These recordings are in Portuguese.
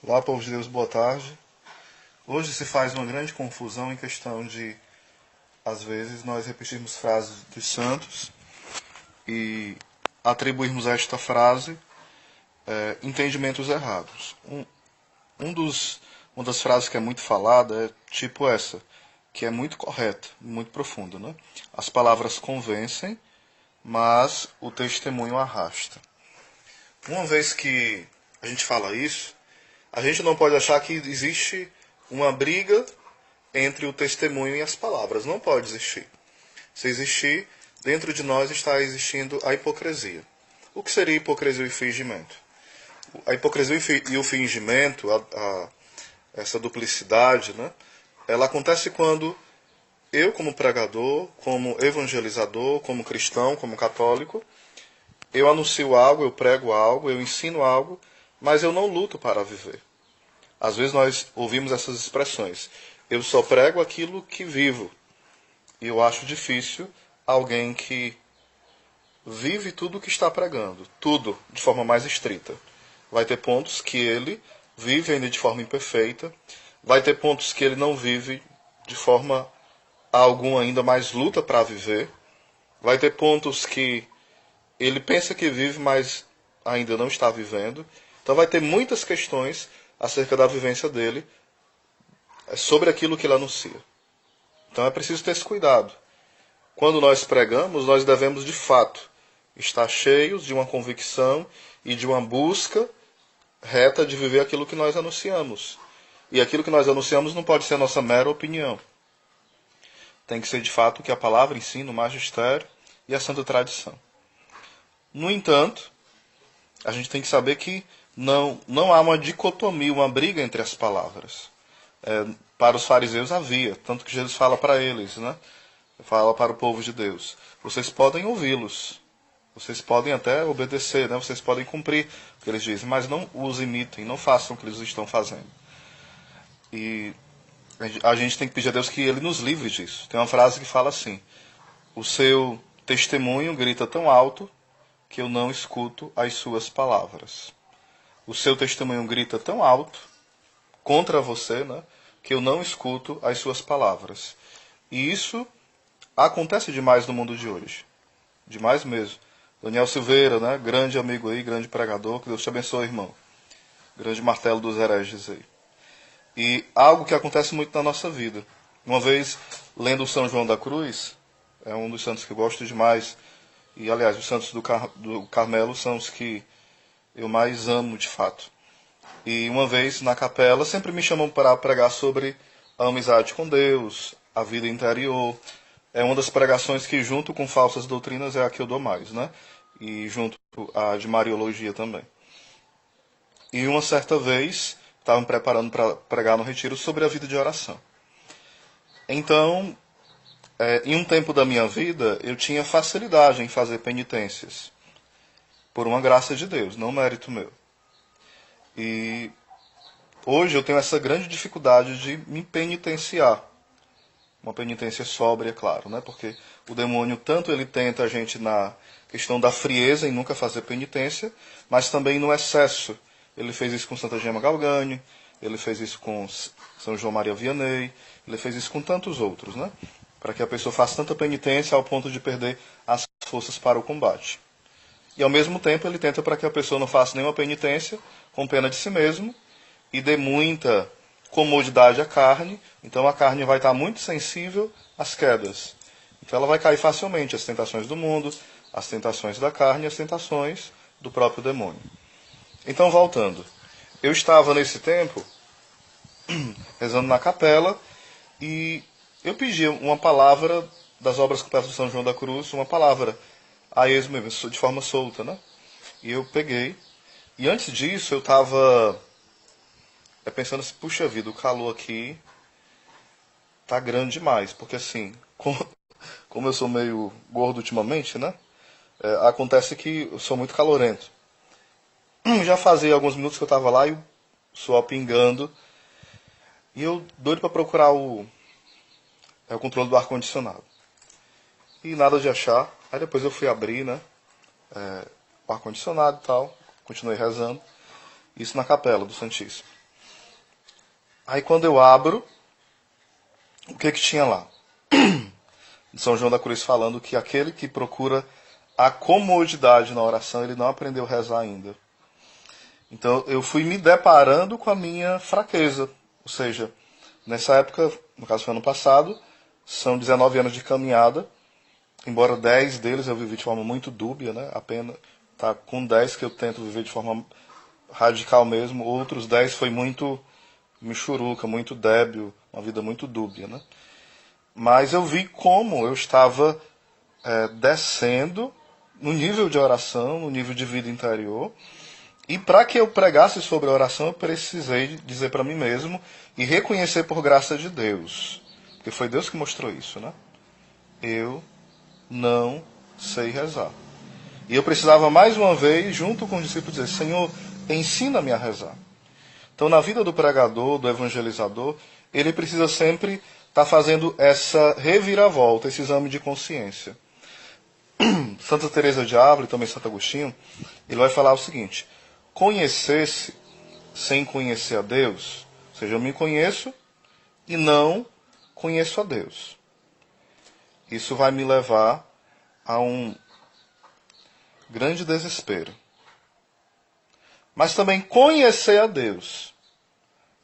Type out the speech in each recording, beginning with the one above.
Olá, povo de Deus, boa tarde. Hoje se faz uma grande confusão em questão de, às vezes, nós repetirmos frases dos santos e atribuirmos a esta frase entendimentos errados. Uma das frases que é muito falada é tipo essa, que é muito correta, muito profunda, né? As palavras convencem, mas o testemunho arrasta. Uma vez que a gente fala isso, a gente não pode achar que existe uma briga entre o testemunho e as palavras. Não pode existir. Se existir, dentro de nós está existindo a hipocrisia. O que seria hipocrisia e fingimento? A hipocrisia e o fingimento, essa duplicidade, né? Ela acontece quando eu, como pregador, como evangelizador, como cristão, como católico, eu anuncio algo, eu prego algo, eu ensino algo, mas eu não luto para viver. Às vezes nós ouvimos essas expressões. Eu só prego aquilo que vivo. E eu acho difícil alguém que vive tudo o que está pregando. Tudo, de forma mais estrita. Vai ter pontos que ele vive ainda de forma imperfeita. Vai ter pontos que ele não vive de forma alguma ainda, mas luta para viver. Vai ter pontos que ele pensa que vive, mas ainda não está vivendo. Então vai ter muitas questões acerca da vivência dele, sobre aquilo que ele anuncia. Então é preciso ter esse cuidado. Quando nós pregamos, nós devemos de fato estar cheios de uma convicção e de uma busca reta de viver aquilo que nós anunciamos. E aquilo que nós anunciamos não pode ser a nossa mera opinião. Tem que ser de fato o que a palavra ensina, o magistério e a santa tradição. No entanto, a gente tem que saber que não há uma dicotomia, uma briga entre as palavras. Para os fariseus havia, tanto que Jesus fala para eles, né? Fala para o povo de Deus. Vocês podem ouvi-los, vocês podem até obedecer, né? Vocês podem cumprir o que eles dizem, mas não os imitem, não façam o que eles estão fazendo. E a gente tem que pedir a Deus que Ele nos livre disso. Tem uma frase que fala assim: o seu testemunho grita tão alto que eu não escuto as suas palavras. O seu testemunho grita tão alto contra você, né, que eu não escuto as suas palavras. E isso acontece demais no mundo de hoje. Demais mesmo. Daniel Silveira, né, grande amigo aí, grande pregador, que Deus te abençoe, irmão. Grande martelo dos hereges aí. E algo que acontece muito na nossa vida. Uma vez, lendo o São João da Cruz, é um dos santos que eu gosto demais, e aliás, os santos do Carmelo são os que eu mais amo de fato. E uma vez na capela, sempre me chamam para pregar sobre a amizade com Deus, a vida interior. É uma das pregações que, junto com falsas doutrinas, é a que eu dou mais, né? E junto a de Mariologia também. E uma certa vez, estava me preparando para pregar no retiro sobre a vida de oração. Então, em um tempo da minha vida, eu tinha facilidade em fazer penitências. Por uma graça de Deus, não mérito meu. E hoje eu tenho essa grande dificuldade de me penitenciar. Uma penitência sóbria, claro, né? Porque o demônio tanto ele tenta a gente na questão da frieza em nunca fazer penitência, mas também no excesso. Ele fez isso com Santa Gema Galgani, ele fez isso com São João Maria Vianney, ele fez isso com tantos outros, né? Para que a pessoa faça tanta penitência ao ponto de perder as forças para o combate. E ao mesmo tempo ele tenta para que a pessoa não faça nenhuma penitência, com pena de si mesmo, e dê muita comodidade à carne. Então a carne vai estar muito sensível às quedas. Então ela vai cair facilmente às tentações do mundo, às tentações da carne e às tentações do próprio demônio. Então, voltando. Eu estava nesse tempo rezando na capela e eu pedi uma palavra das obras completas de São João da Cruz, uma palavra a esmo mesmo, de forma solta, né? E eu peguei. E antes disso eu estava pensando assim, puxa vida, o calor aqui tá grande demais. Porque assim, como eu sou meio gordo ultimamente, né? Acontece que eu sou muito calorento. Já fazia alguns minutos que eu estava lá e o suor pingando. E eu doido para procurar o controle do ar-condicionado. E nada de achar. Aí depois eu fui abrir, né? O ar-condicionado e tal. Continuei rezando. Isso na capela do Santíssimo. Aí quando eu abro, o que tinha lá? São João da Cruz falando que aquele que procura a comodidade na oração, ele não aprendeu a rezar ainda. Então eu fui me deparando com a minha fraqueza. Ou seja, nessa época, no caso foi ano passado, são 19 anos de caminhada, embora 10 deles eu vivi de forma muito dúbia, né? Apenas tá com 10 que eu tento viver de forma radical mesmo, outros 10 foi muito michuruca, muito débil, uma vida muito dúbia, né? Mas eu vi como eu estava descendo no nível de oração, no nível de vida interior, e para que eu pregasse sobre a oração, eu precisei dizer para mim mesmo e reconhecer por graça de Deus, porque foi Deus que mostrou isso, né? Eu não sei rezar. E eu precisava mais uma vez, junto com os discípulos, dizer: Senhor, ensina-me a rezar. Então, na vida do pregador, do evangelizador, ele precisa sempre estar fazendo essa reviravolta, esse exame de consciência. Santa Teresa de Ávila e também Santo Agostinho, ele vai falar o seguinte: conhecer-se sem conhecer a Deus, ou seja, eu me conheço e não conheço a Deus. Isso vai me levar a um grande desespero. Mas também conhecer a Deus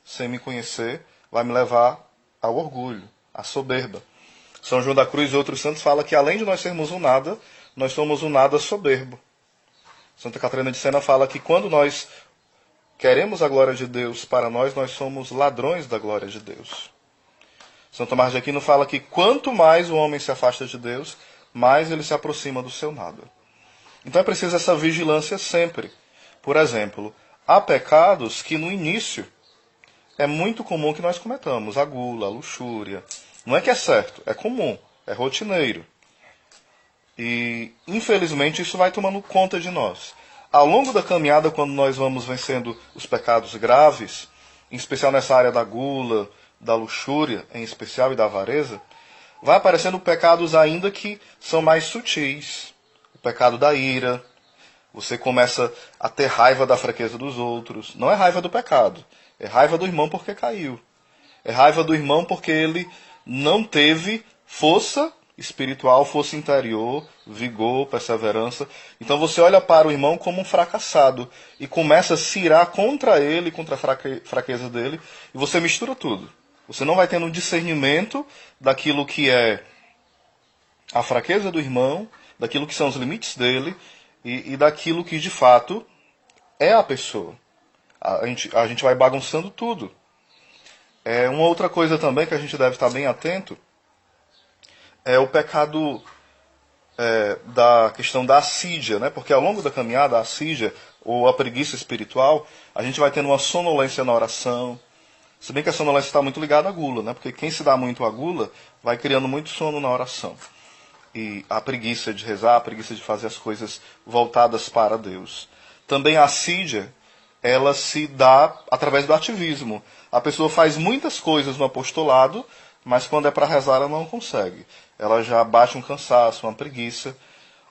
sem me conhecer vai me levar ao orgulho, à soberba. São João da Cruz e outros santos falam que além de nós sermos um nada, nós somos um nada soberbo. Santa Catarina de Sena fala que quando nós queremos a glória de Deus para nós, nós somos ladrões da glória de Deus. São Tomás de Aquino fala que quanto mais o homem se afasta de Deus, mais ele se aproxima do seu nada. Então é preciso essa vigilância sempre. Por exemplo, há pecados que no início é muito comum que nós cometamos. A gula, a luxúria. Não é que é certo, é comum, é rotineiro. E, infelizmente, isso vai tomando conta de nós. Ao longo da caminhada, quando nós vamos vencendo os pecados graves, em especial nessa área da gula, da luxúria, em especial, e da avareza, vai aparecendo pecados ainda que são mais sutis. O pecado da ira. Você começa a ter raiva da fraqueza dos outros. Não é raiva do pecado. É raiva do irmão porque caiu. É raiva do irmão porque ele não teve força espiritual, força interior, vigor, perseverança. Então você olha para o irmão como um fracassado e começa a se irar contra ele, contra a fraqueza dele, e você mistura tudo. Você não vai tendo um discernimento daquilo que é a fraqueza do irmão, daquilo que são os limites dele e daquilo que de fato é a pessoa. A gente vai bagunçando tudo. Uma outra coisa também que a gente deve estar bem atento é o pecado da questão da assídia, né? Porque ao longo da caminhada, a assídia, ou a preguiça espiritual, a gente vai tendo uma sonolência na oração. Se bem que a sonolência está muito ligada à gula, né? Porque quem se dá muito à gula vai criando muito sono na oração. E a preguiça de rezar, a preguiça de fazer as coisas voltadas para Deus. Também a assídia, ela se dá através do ativismo. A pessoa faz muitas coisas no apostolado, mas quando é para rezar ela não consegue. Ela já bate um cansaço, uma preguiça.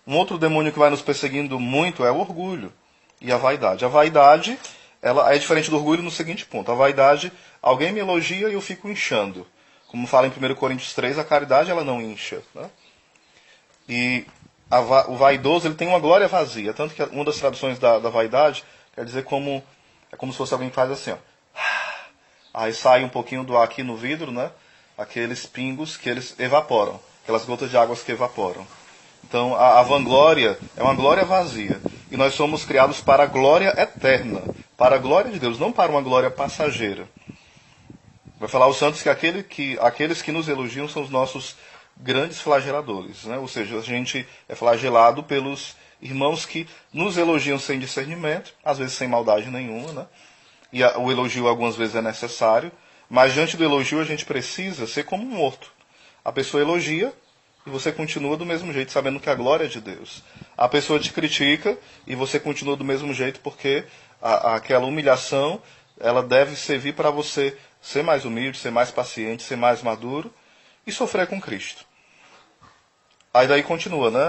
Um outro demônio que vai nos perseguindo muito é o orgulho e a vaidade. A vaidade, ela é diferente do orgulho no seguinte ponto. A vaidade, alguém me elogia e eu fico inchando. Como fala em 1 Coríntios 3, a caridade ela não incha, né? E o vaidoso ele tem uma glória vazia. Tanto que uma das traduções da vaidade quer dizer como... É como se fosse alguém que faz assim, ó. Aí sai um pouquinho do ar aqui no vidro, né? Aqueles pingos que eles evaporam. Aquelas gotas de água que evaporam. Então a vanglória é uma glória vazia. E nós somos criados para a glória eterna. Para a glória de Deus, não para uma glória passageira. Vai falar os santos que aqueles que nos elogiam são os nossos grandes flageladores, né? Ou seja, a gente é flagelado pelos irmãos que nos elogiam sem discernimento, às vezes sem maldade nenhuma, né? E o elogio algumas vezes é necessário, mas diante do elogio a gente precisa ser como um morto. A pessoa elogia e você continua do mesmo jeito, sabendo que a glória é de Deus. A pessoa te critica e você continua do mesmo jeito, porque aquela humilhação ela deve servir para você ser mais humilde, ser mais paciente, ser mais maduro e sofrer com Cristo. Aí daí continua, né?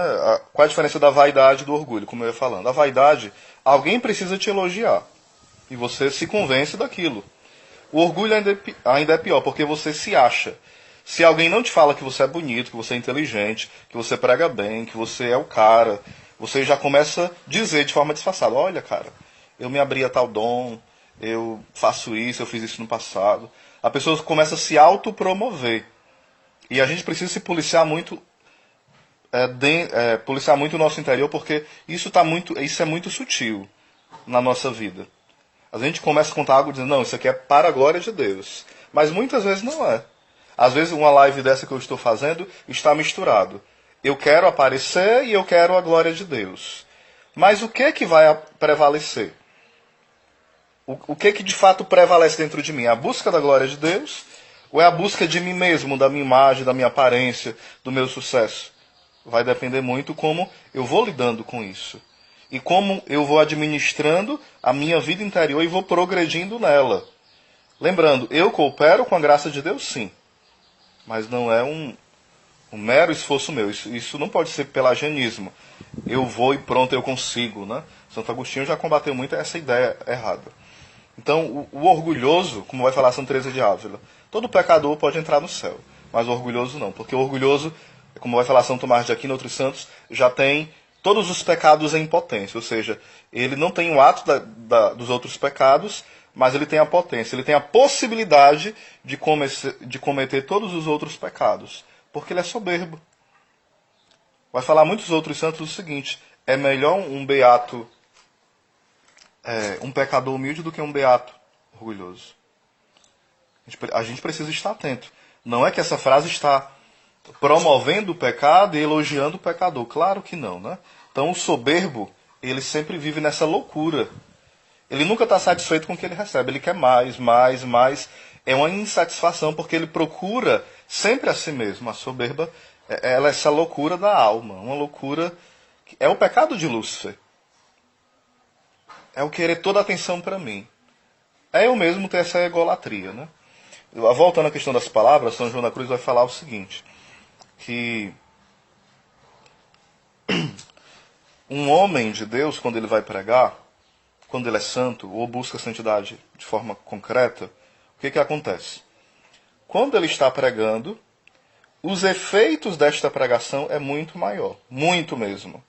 Qual a diferença da vaidade e do orgulho, como eu ia falando? A vaidade, alguém precisa te elogiar. E você se convence daquilo. O orgulho ainda é pior, porque você se acha. Se alguém não te fala que você é bonito, que você é inteligente, que você prega bem, que você é o cara, você já começa a dizer de forma disfarçada: olha, cara, eu me abri a tal dom, eu faço isso, eu fiz isso no passado. A pessoa começa a se autopromover. E a gente precisa se policiar muito, policiar muito o nosso interior, porque isso é muito sutil na nossa vida. A gente começa a contar algo dizendo: não, isso aqui é para a glória de Deus. Mas muitas vezes não é. Às vezes uma live dessa que eu estou fazendo está misturado. Eu quero aparecer e eu quero a glória de Deus. Mas o que vai prevalecer? O que de fato prevalece dentro de mim? A busca da glória de Deus? Ou é a busca de mim mesmo, da minha imagem, da minha aparência, do meu sucesso? Vai depender muito como eu vou lidando com isso. E como eu vou administrando a minha vida interior e vou progredindo nela. Lembrando, eu coopero com a graça de Deus, sim. Mas não é um mero esforço meu. Isso não pode ser pelagianismo. Eu vou e pronto, eu consigo. Né? Santo Agostinho já combateu muito essa ideia errada. Então, o orgulhoso, como vai falar Santa Teresa de Ávila, todo pecador pode entrar no céu, mas o orgulhoso não. Porque o orgulhoso, como vai falar São Tomás de Aquino e outros santos, já tem todos os pecados em potência. Ou seja, ele não tem o ato dos outros pecados, mas ele tem a potência, ele tem a possibilidade de cometer todos os outros pecados. Porque ele é soberbo. Vai falar muitos outros santos o seguinte: é melhor um beato, um pecador humilde do que um beato orgulhoso. A gente precisa estar atento. Não é que essa frase está promovendo o pecado e elogiando o pecador. Claro que não, né? Então o soberbo, ele sempre vive nessa loucura. Ele nunca está satisfeito com o que ele recebe. Ele quer mais, mais, mais. É uma insatisfação porque ele procura sempre a si mesmo. A soberba, ela é essa loucura da alma. Uma loucura... É o pecado de Lúcifer. É o querer toda a atenção para mim. É eu mesmo ter essa egolatria, né? Voltando à questão das palavras, São João da Cruz vai falar o seguinte, que um homem de Deus, quando ele vai pregar, quando ele é santo, ou busca a santidade de forma concreta, o que acontece? Quando ele está pregando, os efeitos desta pregação é muito maior, muito mesmo.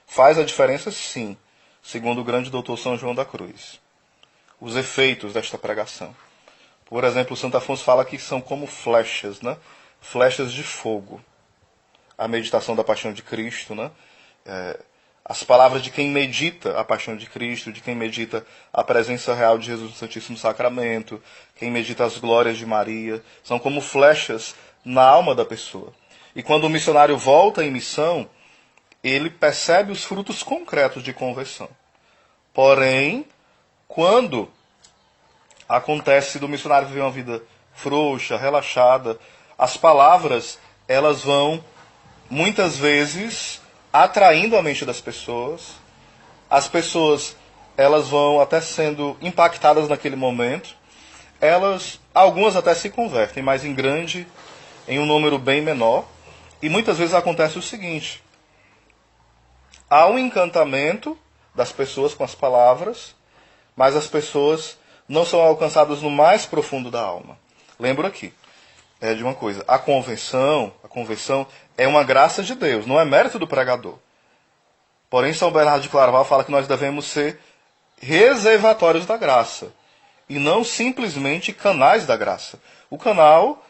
Faz a diferença, sim, segundo o grande doutor São João da Cruz. Os efeitos desta pregação. Por exemplo, o Santo Afonso fala que são como flechas, né? Flechas de fogo. A meditação da paixão de Cristo, né? As palavras de quem medita a paixão de Cristo, de quem medita a presença real de Jesus no Santíssimo Sacramento, quem medita as glórias de Maria, são como flechas na alma da pessoa. E quando o missionário volta em missão, ele percebe os frutos concretos de conversão. Porém, quando acontece do missionário viver uma vida frouxa, relaxada, as palavras, elas vão, muitas vezes, atraindo a mente das pessoas. As pessoas, elas vão até sendo impactadas naquele momento. Algumas até se convertem, mas em um número bem menor. E muitas vezes acontece o seguinte: há um encantamento das pessoas com as palavras, mas as pessoas não são alcançadas no mais profundo da alma. Lembro aqui de uma coisa: a conversão é uma graça de Deus, não é mérito do pregador. Porém, São Bernardo de Claraval fala que nós devemos ser reservatórios da graça e não simplesmente canais da graça. O canal,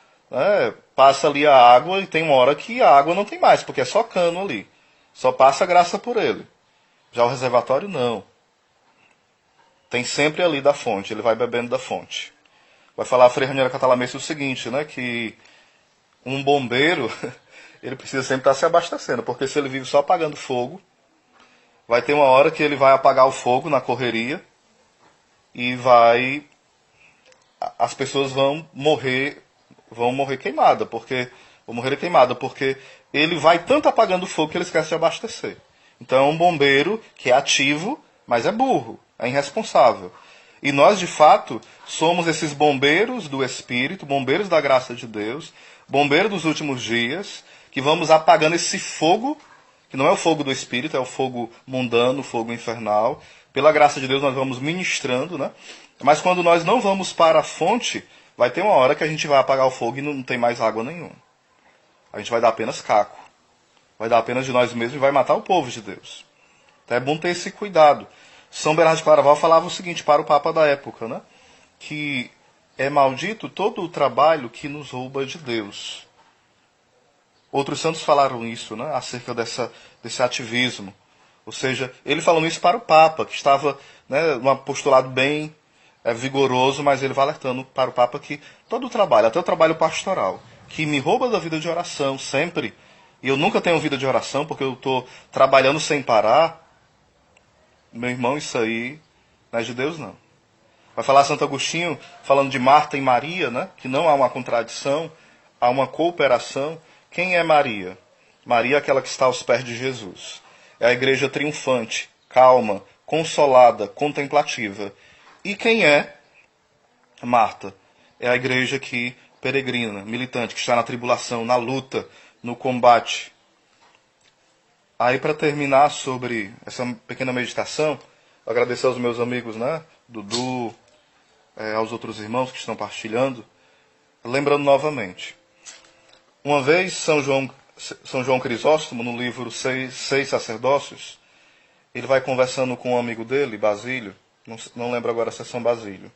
passa ali a água e tem uma hora que a água não tem mais, porque é só cano ali. Só passa a graça por ele. Já o reservatório, não. Tem sempre ali da fonte, ele vai bebendo da fonte. Vai falar a Frei Raniero Catalamesse o seguinte, né, que um bombeiro, ele precisa sempre estar se abastecendo, porque se ele vive só apagando fogo, vai ter uma hora que ele vai apagar o fogo na correria e as pessoas vão morrer queimadas, porque ele vai tanto apagando o fogo que ele esquece de abastecer. Então é um bombeiro que é ativo, mas é burro, é irresponsável. E nós, de fato, somos esses bombeiros do Espírito, bombeiros da graça de Deus, bombeiros dos últimos dias, que vamos apagando esse fogo, que não é o fogo do Espírito, é o fogo mundano, o fogo infernal. Pela graça de Deus nós vamos ministrando, né, Mas quando nós não vamos para a fonte, vai ter uma hora que a gente vai apagar o fogo e não tem mais água nenhuma. A gente vai dar apenas caco. Vai dar apenas de nós mesmos e vai matar o povo de Deus. Então é bom ter esse cuidado. São Bernardo de Claraval falava o seguinte para o Papa da época, né? Que é maldito todo o trabalho que nos rouba de Deus. Outros santos falaram isso, né? Acerca desse ativismo. Ou seja, ele falou isso para o Papa, que estava, né, num postulado bem vigoroso, mas ele vai alertando para o Papa que todo o trabalho, até o trabalho pastoral, que me rouba da vida de oração sempre, e eu nunca tenho vida de oração porque eu estou trabalhando sem parar, meu irmão, isso aí não é de Deus, não. Vai falar Santo Agostinho, falando de Marta e Maria, né? Que não há uma contradição, há uma cooperação. Quem é Maria? Maria é aquela que está aos pés de Jesus. É a igreja triunfante, calma, consolada, contemplativa. E quem é Marta? É a igreja que peregrina, militante, que está na tribulação, na luta, no combate. Aí, para terminar sobre essa pequena meditação, agradecer aos meus amigos, né? Dudu, aos outros irmãos que estão partilhando, lembrando novamente. Uma vez, São João Crisóstomo, no livro Seis Sacerdócios, ele vai conversando com um amigo dele, Basílio, não lembro agora se é São Basílio,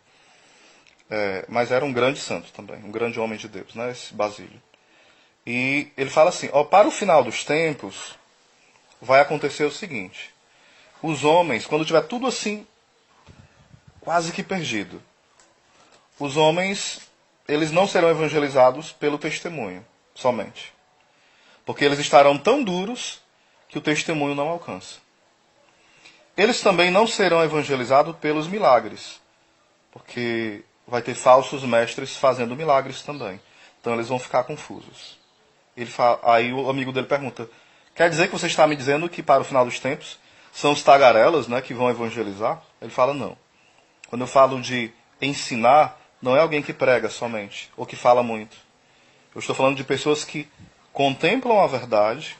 mas era um grande santo também, um grande homem de Deus, né? Esse Basílio. E ele fala assim, para o final dos tempos, vai acontecer o seguinte, os homens, quando tiver tudo assim, quase que perdido, os homens, eles não serão evangelizados pelo testemunho, somente. Porque eles estarão tão duros que o testemunho não alcança. Eles também não serão evangelizados pelos milagres, porque vai ter falsos mestres fazendo milagres também. Então eles vão ficar confusos. Aí o amigo dele pergunta, quer dizer que você está me dizendo que para o final dos tempos são os tagarelas, né, que vão evangelizar? Ele fala, não. Quando eu falo de ensinar, não é alguém que prega somente, ou que fala muito. Eu estou falando de pessoas que contemplam a verdade,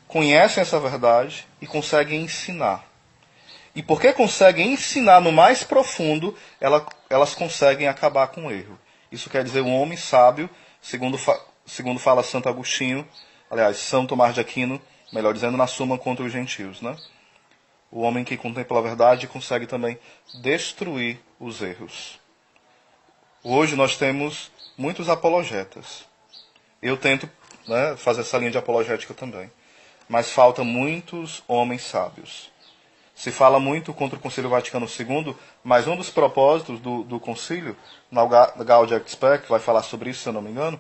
conhecem essa verdade e conseguem ensinar. E porque conseguem ensinar no mais profundo, elas conseguem acabar com o erro. Isso quer dizer um homem sábio, segundo fala Santo Agostinho, aliás, São Tomás de Aquino, melhor dizendo, na Suma contra os Gentios, né? O homem que contempla a verdade consegue também destruir os erros. Hoje nós temos muitos apologetas. Eu tento, né, fazer essa linha de apologética também. Mas falta muitos homens sábios. Se fala muito contra o Concílio Vaticano II, mas um dos propósitos do concílio, na Gaudium et Spes, que vai falar sobre isso, se eu não me engano,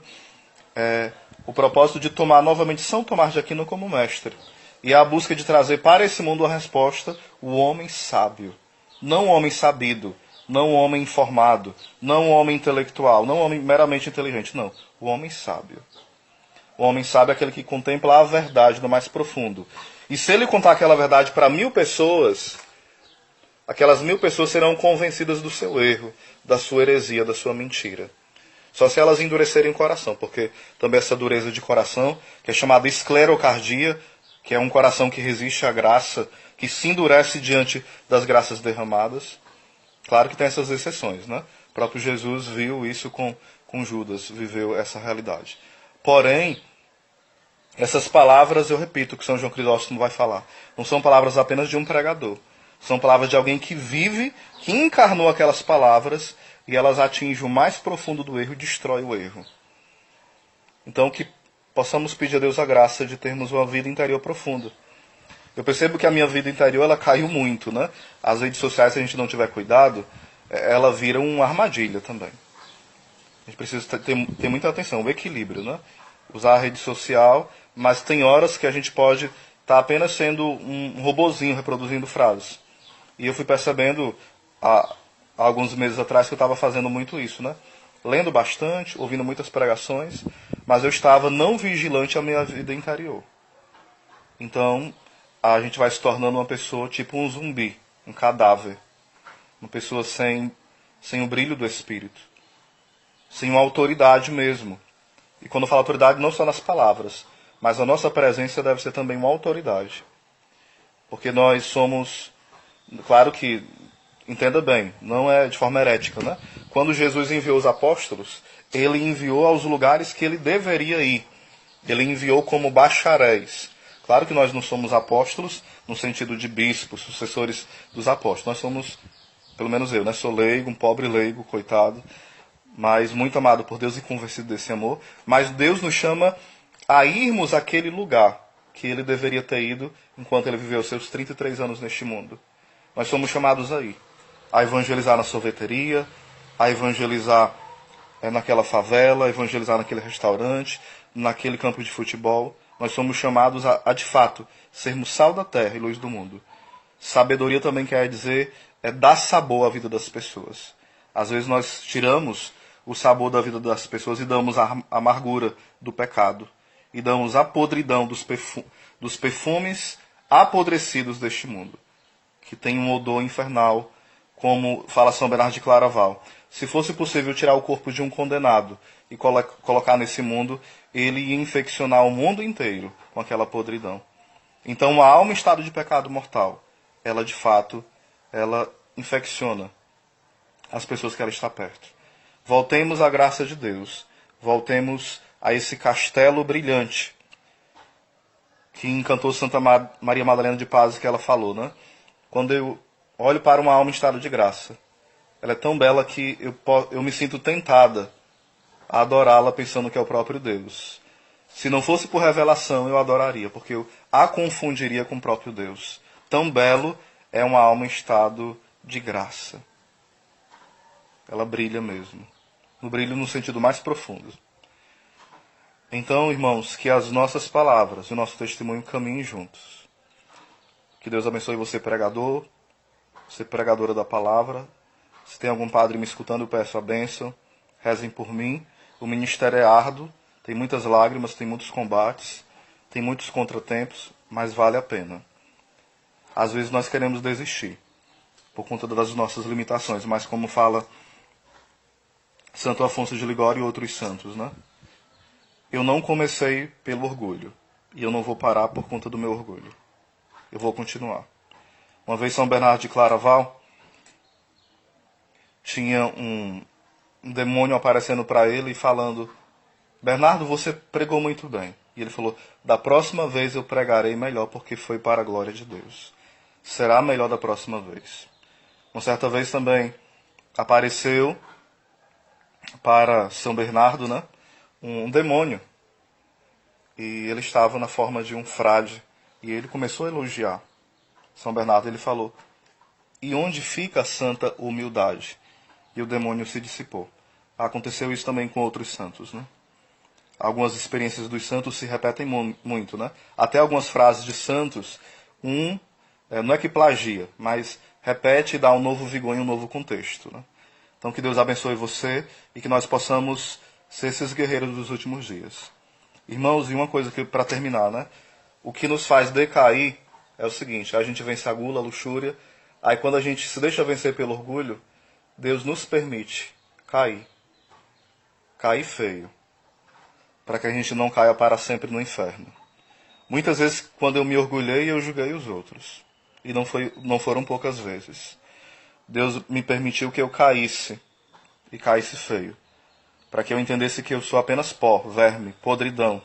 é o propósito de tomar novamente São Tomás de Aquino como mestre. E é a busca de trazer para esse mundo a resposta, o homem sábio. Não o homem sabido, não o homem informado, não o homem intelectual, não o homem meramente inteligente, não. O homem sábio. O homem sábio é aquele que contempla a verdade no mais profundo. E se ele contar aquela verdade para 1000 pessoas, aquelas 1000 pessoas serão convencidas do seu erro, da sua heresia, da sua mentira. Só se elas endurecerem o coração, porque também essa dureza de coração, que é chamada esclerocardia, que é um coração que resiste à graça, que se endurece diante das graças derramadas. Claro que tem essas exceções, né? O próprio Jesus viu isso com Judas, viveu essa realidade. Porém, essas palavras, eu repito, que São João Crisóstomo vai falar, não são palavras apenas de um pregador. São palavras de alguém que vive, que encarnou aquelas palavras, e elas atingem o mais profundo do erro e destrói o erro. Então, que possamos pedir a Deus a graça de termos uma vida interior profunda. Eu percebo que a minha vida interior ela caiu muito, né? As redes sociais, se a gente não tiver cuidado, ela vira uma armadilha também. A gente precisa ter muita atenção, o equilíbrio, né? Usar a rede social, mas tem horas que a gente pode estar apenas sendo um robozinho reproduzindo frases. E eu fui percebendo há alguns meses atrás que eu estava fazendo muito isso, né? Lendo bastante, ouvindo muitas pregações, mas eu estava não vigilante à minha vida interior. Então, a gente vai se tornando uma pessoa tipo um zumbi, um cadáver. Uma pessoa sem o brilho do Espírito. Sem uma autoridade mesmo. E quando eu falo autoridade, não só nas palavras, mas a nossa presença deve ser também uma autoridade. Porque nós somos, claro que Entenda bem, não é de forma herética, né? Quando Jesus enviou os apóstolos, ele enviou aos lugares que ele deveria ir. Ele enviou como bacharéis. Claro que nós não somos apóstolos no sentido de bispos, sucessores dos apóstolos. Nós somos, pelo menos eu, né? Sou leigo, um pobre leigo, coitado, mas muito amado por Deus e convencido desse amor. Mas Deus nos chama a irmos àquele lugar que ele deveria ter ido enquanto ele viveu seus 33 anos neste mundo. Nós somos chamados a ir. A evangelizar na sorveteria, a evangelizar naquela favela, a evangelizar naquele restaurante, naquele campo de futebol. Nós somos chamados a de fato, sermos sal da terra e luz do mundo. Sabedoria também quer dizer dar sabor à vida das pessoas. Às vezes nós tiramos o sabor da vida das pessoas e damos a amargura do pecado. E damos a podridão dos perfumes apodrecidos deste mundo, que tem um odor infernal, como fala São Bernardo de Claraval. Se fosse possível tirar o corpo de um condenado e colocar nesse mundo, ele ia infeccionar o mundo inteiro com aquela podridão. Então a alma em estado de pecado mortal, ela de fato, ela infecciona as pessoas que ela está perto. Voltemos à graça de Deus. Voltemos a esse castelo brilhante que encantou Santa Maria Madalena de Paz, que ela falou, né? Quando eu olho para uma alma em estado de graça, ela é tão bela que eu me sinto tentada a adorá-la pensando que é o próprio Deus. Se não fosse por revelação, eu adoraria, porque eu a confundiria com o próprio Deus. Tão belo é uma alma em estado de graça. Ela brilha mesmo. No brilho no sentido mais profundo. Então, irmãos, que as nossas palavras e o nosso testemunho caminhem juntos. Que Deus abençoe você, pregador, você pregadora da palavra. Se tem algum padre me escutando, eu peço a bênção. Rezem por mim. O ministério é árduo, tem muitas lágrimas, tem muitos combates, tem muitos contratempos, mas vale a pena. Às vezes nós queremos desistir, por conta das nossas limitações, mas como fala Santo Afonso de Ligório e outros santos, né? Eu não comecei pelo orgulho, e eu não vou parar por conta do meu orgulho. Eu vou continuar. Uma vez São Bernardo de Claraval tinha um demônio aparecendo para ele e falando: Bernardo, você pregou muito bem. E ele falou: da próxima vez eu pregarei melhor, porque foi para a glória de Deus. Será melhor da próxima vez. Uma certa vez também apareceu para São Bernardo, né, um demônio. E ele estava na forma de um frade. E ele começou a elogiar São Bernardo. Ele falou: e onde fica a santa humildade? E o demônio se dissipou. Aconteceu isso também com outros santos, né? Algumas experiências dos santos se repetem muito, né? Até algumas frases de santos, não é que plagia, mas repete e dá um novo vigor em um novo contexto, né? Então que Deus abençoe você e que nós possamos ser esses guerreiros dos últimos dias. Irmãos, e uma coisa que para terminar, né? O que nos faz decair é o seguinte: a gente vence a gula, a luxúria, aí quando a gente se deixa vencer pelo orgulho, Deus nos permite cair. Cair feio. Para que a gente não caia para sempre no inferno. Muitas vezes, quando eu me orgulhei, eu julguei os outros. E não foram poucas vezes. Deus me permitiu que eu caísse. E caísse feio. Para que eu entendesse que eu sou apenas pó, verme, podridão.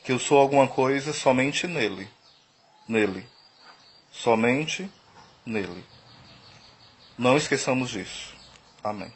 Que eu sou alguma coisa somente nele. Nele. Somente nele. Não esqueçamos disso. Amém.